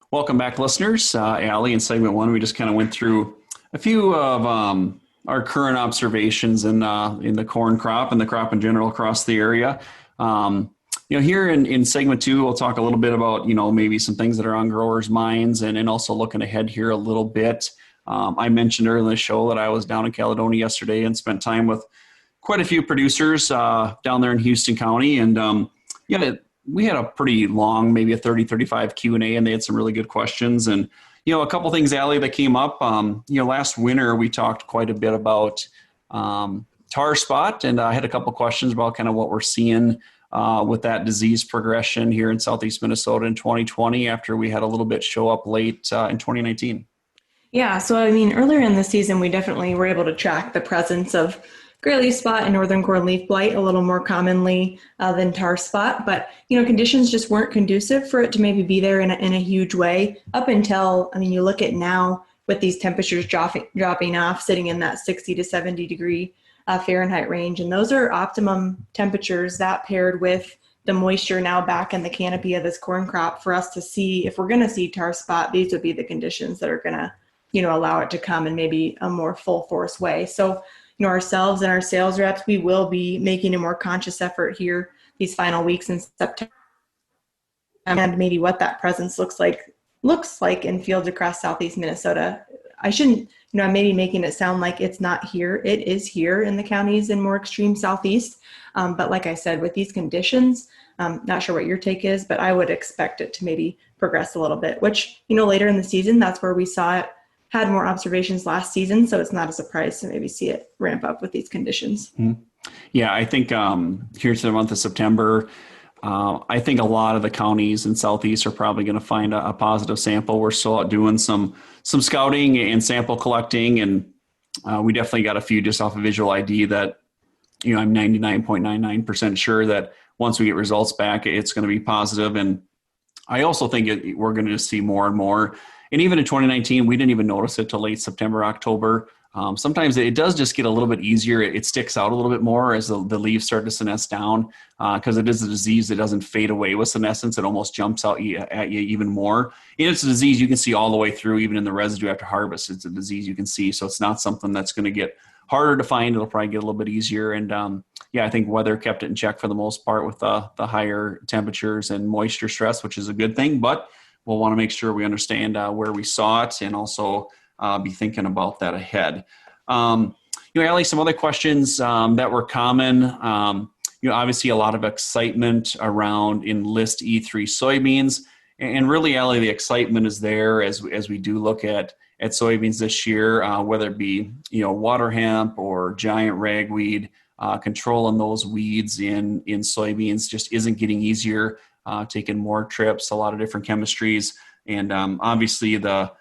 Welcome back, listeners. Allie, in segment one, we just kind of went through a few of our current observations in the corn crop and the crop in general across the area. Here in segment two, we'll talk a little bit about, maybe some things that are on growers' minds and also looking ahead here a little bit. I mentioned earlier in the show that I was down in Caledonia yesterday and spent time with quite a few producers down there in Houston County. And we had a pretty long, maybe a 35 Q&A, and they had some really good questions. And, a couple things, Allie, that came up. Last winter, we talked quite a bit about tar spot, and I had a couple questions about kind of what we're seeing with that disease progression here in Southeast Minnesota in 2020 after we had a little bit show up late in 2019. Yeah, so earlier in the season, we definitely were able to track the presence of gray leaf spot and northern corn leaf blight a little more commonly than tar spot. But, conditions just weren't conducive for it to maybe be there in a huge way up until, you look at now with these temperatures dropping off, sitting in that 60 to 70 degree Fahrenheit range. And those are optimum temperatures that paired with the moisture now back in the canopy of this corn crop for us to see if we're going to see tar spot. These would be the conditions that are going to, allow it to come in maybe a more full force way. So, ourselves and our sales reps, we will be making a more conscious effort here these final weeks in September and maybe what that presence looks like in fields across Southeast Minnesota. I shouldn't, I'm maybe making it sound like it's not here. It is here in the counties in more extreme Southeast. But like I said, with these conditions, not sure what your take is, but I would expect it to maybe progress a little bit, which, later in the season, that's where we saw it. Had more observations last season, so it's not a surprise to maybe see it ramp up with these conditions. Mm-hmm. Yeah, I think here to the month of September, I think a lot of the counties in Southeast are probably going to find a positive sample. We're still out doing some scouting and sample collecting, and we definitely got a few just off of visual ID that, I'm 99.99% sure that once we get results back, it's going to be positive. And I also think we're going to see more and more. And even in 2019, we didn't even notice it till late September, October. Sometimes it does just get a little bit easier. It sticks out a little bit more as the leaves start to senesce down because it is a disease that doesn't fade away with senescence. It almost jumps out at you even more. And it's a disease you can see all the way through, even in the residue after harvest. It's a disease you can see. So it's not something that's going to get harder to find. It'll probably get a little bit easier. And I think weather kept it in check for the most part with the higher temperatures and moisture stress, which is a good thing. But we'll want to make sure we understand where we saw it and also be thinking about that ahead. Allie, some other questions that were common. Obviously a lot of excitement around Enlist E3 soybeans. And really, Allie, the excitement is there as we do look at soybeans this year, whether it be, water hemp or giant ragweed, controlling those weeds in soybeans just isn't getting easier. Taking more trips, a lot of different chemistries, and obviously the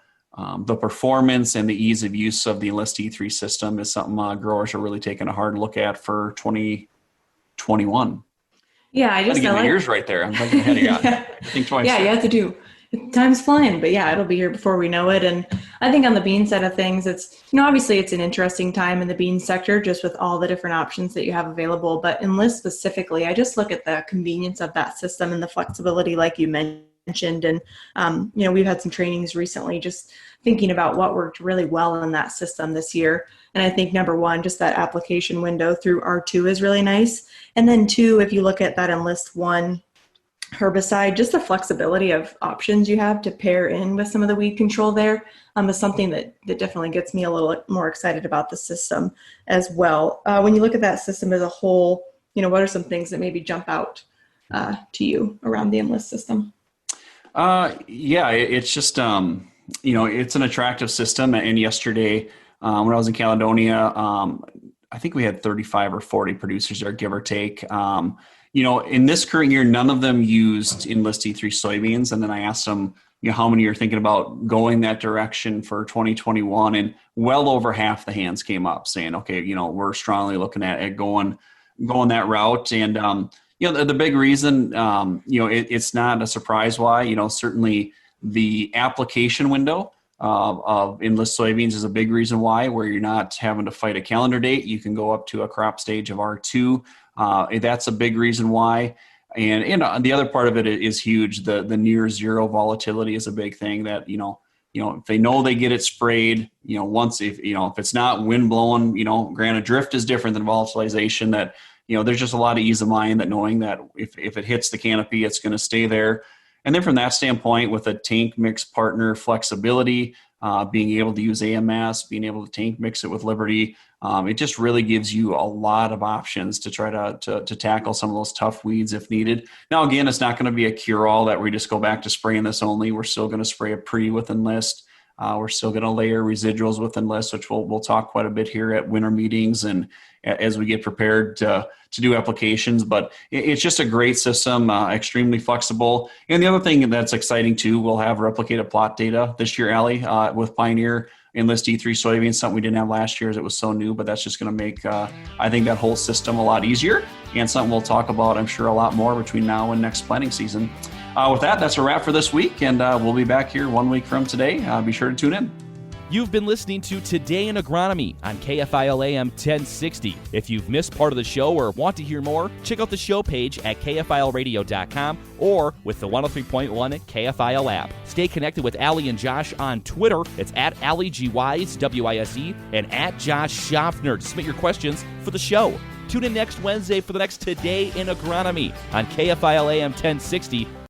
performance and the ease of use of the Enlist E3 system is something growers are really taking a hard look at for 2021. Yeah, I get my ears right there. I'm thinking ahead of you. Yeah. Think twice. Yeah, you have to do. Time's flying, but yeah, it'll be here before we know it. And I think on the bean side of things, it's, obviously it's an interesting time in the bean sector, just with all the different options that you have available. But Enlist specifically, I just look at the convenience of that system and the flexibility, like you mentioned. And, we've had some trainings recently just thinking about what worked really well in that system this year. And I think number one, just that application window through R2 is really nice. And then two, if you look at that Enlist 1 herbicide, just the flexibility of options you have to pair in with some of the weed control there is something that definitely gets me a little more excited about the system as well. When you look at that system as a whole, what are some things that maybe jump out to you around the Enlist system? It's just, it's an attractive system. And yesterday when I was in Caledonia, I think we had 35 or 40 producers there, give or take. In this current year, none of them used Enlist E3 soybeans. And then I asked them, how many are thinking about going that direction for 2021? And well over half the hands came up saying, okay, we're strongly looking at going that route. And, the big reason, it's not a surprise why, certainly the application window of Enlist soybeans is a big reason why, where you're not having to fight a calendar date. You can go up to a crop stage of R2. That's a big reason why. And the other part of it is huge. The near zero volatility is a big thing that, if they know they get it sprayed, once if it's not wind blowing, granted drift is different than volatilization, that, there's just a lot of ease of mind that knowing that if it hits the canopy, it's going to stay there. And then from that standpoint, with a tank mix partner flexibility, being able to use AMS, being able to tank mix it with Liberty, it just really gives you a lot of options to try to tackle some of those tough weeds if needed. Now, again, it's not going to be a cure-all that we just go back to spraying this only. We're still going to spray a pre with Enlist. We're still going to layer residuals with Enlist, which we'll talk quite a bit here at winter meetings and as we get prepared to do applications. But it's just a great system, extremely flexible. And the other thing that's exciting too, we'll have replicated plot data this year, Allie, with Pioneer Enlist E3 soybeans, something we didn't have last year as it was so new, but that's just going to make, I think, that whole system a lot easier, and something we'll talk about, I'm sure, a lot more between now and next planting season. With that, that's a wrap for this week, and we'll be back here 1 week from today. Be sure to tune in. You've been listening to Today in Agronomy on KFIL AM 1060. If you've missed part of the show or want to hear more, check out the show page at kfilradio.com or with the 103.1 KFIL app. Stay connected with Allie and Josh on Twitter. It's at Allie GYs, WISE, and at Josh Schaffner to submit your questions for the show. Tune in next Wednesday for the next Today in Agronomy on KFIL AM 1060.